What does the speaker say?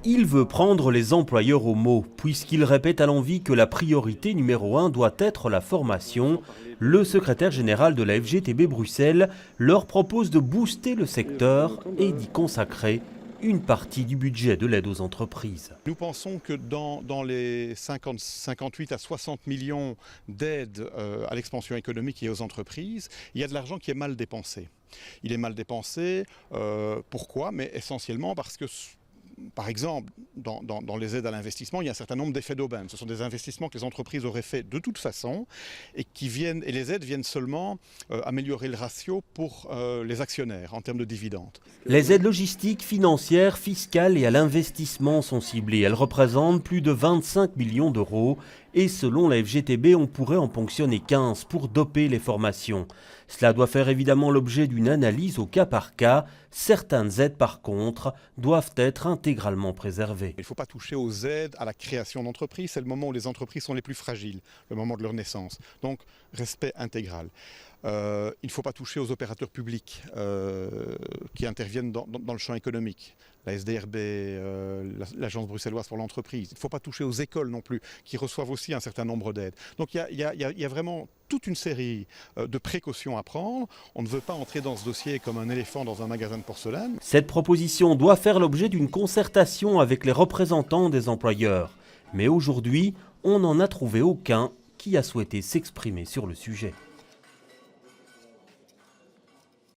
Il veut prendre les employeurs au mot, puisqu'il répète à l'envi que la priorité numéro 1 doit être la formation. Le secrétaire général de la FGTB Bruxelles leur propose de booster le secteur et d'y consacrer une partie du budget de l'aide aux entreprises. Nous pensons que dans les 58 à 60 millions d'aides à l'expansion économique et aux entreprises, il y a de l'argent qui est mal dépensé. Il est mal dépensé, pourquoi? Mais essentiellement parce que, par exemple, dans les aides à l'investissement, il y a un certain nombre d'effets d'aubaine. Ce sont des investissements que les entreprises auraient fait de toute façon et les aides viennent seulement améliorer le ratio pour les actionnaires en termes de dividendes. Les aides logistiques, financières, fiscales et à l'investissement sont ciblées. Elles représentent plus de 25 millions d'euros et selon la FGTB, on pourrait en ponctionner 15 pour doper les formations. Cela doit faire évidemment l'objet d'une analyse au cas par cas. Certaines aides, par contre, doivent être intégralement préservées. Il ne faut pas toucher aux aides à la création d'entreprises. C'est le moment où les entreprises sont les plus fragiles, le moment de leur naissance. Donc, respect intégral. Il ne faut pas toucher aux opérateurs publics qui interviennent dans le champ économique. La SDRB, l'Agence bruxelloise pour l'entreprise. Il ne faut pas toucher aux écoles non plus, qui reçoivent aussi un certain nombre d'aides. Donc il y a vraiment toute une série de précautions à prendre. On ne veut pas entrer dans ce dossier comme un éléphant dans un magasin de porcelaine. Cette proposition doit faire l'objet d'une concertation avec les représentants des employeurs. Mais aujourd'hui, on n'en a trouvé aucun qui a souhaité s'exprimer sur le sujet.